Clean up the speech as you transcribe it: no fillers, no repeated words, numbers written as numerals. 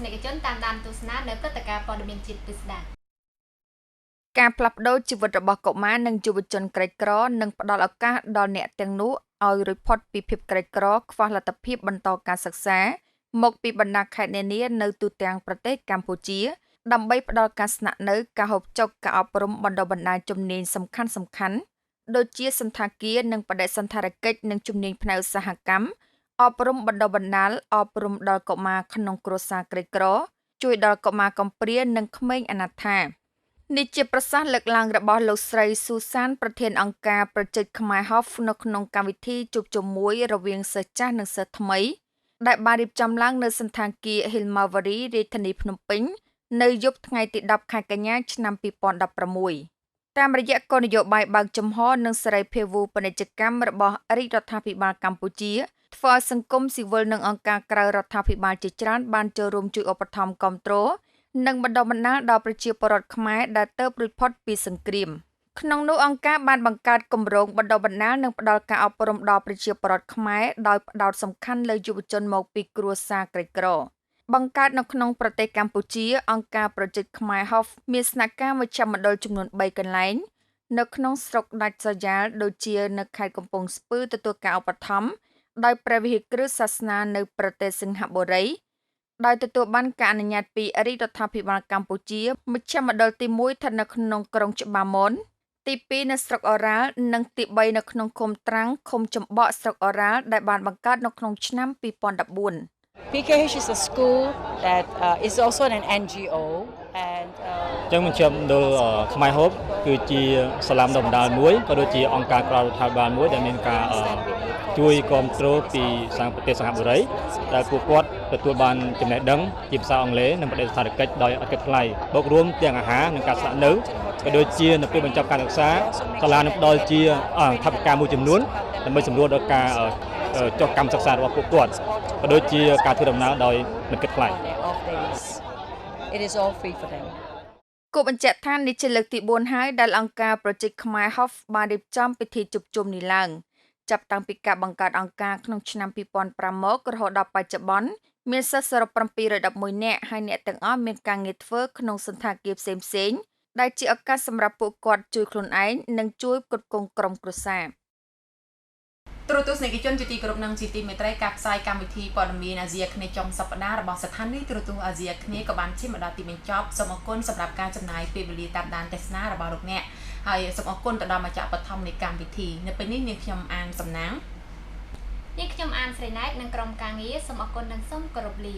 និកជនតាមដានទស្សនានៅព្រឹត្តិការណ៍ព័ត៌មានជាតិពិស្ដាការផ្លាស់ប្ដូរជីវិតរបស់កុមារនិងយុវជនក្រីក្រនឹងផ្ដល់ឱកាសដល់អ្នកទាំងនោះឲ្យរួចផុតពីភាពក្រីក្រខ្វះលទ្ធភាពបន្តការសិក្សាមកពីបណ្ដាខេត្តនានានៅទូទាំងប្រទេសកម្ពុជាដើម្បីផ្ដល់ការស្នាក់នៅការហូបចុកការអប់រំបណ្ដុះបណ្ដាលជំនាញសំខាន់ៗដូចជាសន្តាគារនិងបដិសណ្ឋារកិច្ចនិងជំនាញផ្នែកឧស្សាហកម្មអប់រំបណ្ដុះបណ្ដាលអប់រំដល់កុមារក្នុងគ្រួសារក្រីក្រជួយដល់កុមារកំព្រានិងក្មេងអនាថានេះជាប្រសាសន៍លើកឡើងរបស់លោកស្រីស៊ូសានប្រធានអង្គការប្រជិតខ្មែរ HOF នៅក្នុងកម្មវិធីជួបជុំមួយរវាងសិស្សចាស់និងសិស្សថ្មីដែលបានរៀបចំឡើងនៅសន្តាគារ Hillmarvery រាជធានីភ្នំពេញនៅយប់ថ្ងៃទី10ខែកញ្ញាឆ្នាំ2016តាមរយៈគោលនយោបាយបើកចំហនិងសេរីភាវូពាណិជ្ជកម្មរបស់រាជរដ្ឋាភិបាលកម្ពុជាធ្វើឲ្យសង្គមស៊ីវិលនិងអង្គការក្រៅរដ្ឋាភិបាលជាច្រើនបានចូលរួមជួយឧបត្ថម្ភគាំទ្រនិងបណ្ដុះបណ្ដាលដល់ប្រជាពលរដ្ឋខ្មែរដែលទើបរួចផុតពីសង្គ្រាមក្នុងនោះអង្គការបានបង្កើតគម្រោងបណ្ដុះបណ្ដាលនិងផ្ដល់ការអប់រំដល់ប្រជាពលរដ្ឋខ្មែរដោយផ្ដោតសំខាន់លើយុវជនមកពីគ្រួសារក្រីក្របង្កើតនៅក្នុងប្រទេសកម្ពុជាអង្គការប្រជិតខ្មែរ HOF មានស្នាក់ការមជ្ឈមណ្ឌលចំនួន3កន្លែងនៅក្នុងស្រុកដាច់ស្រយាលដូចជានៅខេត្តកំពង់ស្ពឺទទួលការឧបត្ថម្ភដោយព្រះវិហារគ្រឹះសាសនានៅប្រទេសសិង្ហបុរីដោយទទួលបានការអនុញ្ញាតពីរាជរដ្ឋាភិបាលកម្ពុជាមជ្ឈមណ្ឌលទី1ស្ថិតនៅក្នុងក្រុងច្បារមនទី2នៅស្រុកអូរ៉ាល់និងទី3នៅក្នុងឃុំត្រាំងឃុំចំបក់ស្រុកអូរ៉ាល់ដែលបានបង្កើតនៅក្នុងឆ្នាំ2014 PKH is a school that is also an NGO and ចឹងមជ្ឈមណ្ឌលខ្មែរហូបគឺជាសាលាបណ្ដុះបណ្ដាលមួយក៏ដូចជាអង្គការក្រៅរដ្ឋាភិបាលមួយដែលមានការជួយគ្រប់គ្រងពីប្រទេសសិង្ហបុរីដែលពួកគាត់ទទួលបានចំណេះដឹងជាភាសាអង់គ្លេសនិងបដិសណ្ឋារកិច្ចដោយឥតគិតថ្លៃបូករួមទាំងអាហារនិងការស្នាក់នៅក៏ដូចជានៅពេលបញ្ចប់ការសិក្សាសាលានឹងផ្ដល់ជាថវិកាមួយចំនួនដើម្បីសម្រួលដល់ការចុះកម្មសិក្សារបស់ពួកគាត់ក៏ដូចជាការធ្វើដំណើរដោយមិនគិតថ្លៃ It is all free for them គូបញ្ជាក់ថានេះជាលើកទី4ហើយដែលអង្គការប្រជិតខ្មែរ HOF បានរៀបចំពិធីជួបជុំនេះឡើងចាប់តាំងពីការបង្កើតអង្គការក្នុងឆ្នាំ2005មករហូតដល់បច្ចុប្បន្នមានសិស្សសរុប711នាក់ហើយអ្នកទាំងអស់មានការងារធ្វើក្នុងសន្តាគារផ្សេងៗដែលជាឱកាសសម្រាប់ពួកគាត់ជួយខ្លួនឯងនិងជួយផ្គត់ផ្គង់ក្រុមគ្រួសារទូរទស្សនិកជនជាទីគោរពនិងជាទីមេត្រីការផ្សាយកម្មវិធីព័ត៌មានអាស៊ីអាគ្នេយ៍ចុងសប្តាហ៍របស់ស្ថានីយ៍ទូរទស្សន៍អាស៊ីអាគ្នេយ៍ក៏បានឈានមកដល់ទីបញ្ចប់សូមអរគុណសម្រាប់ការចំណាយពេលវេលាតាមដានទស្សនារបស់លោកអ្នកហើយសូមអរគុណទៅដល់ម្ចាស់បឋមនៃកម្មវិធីនៅពេលនេះនាងខ្ញុំអានសំណាងនាងខ្ញុំអានស្រីណែតនិងក្រុមការងារសូមអរគុណនិងសូមគោរពលា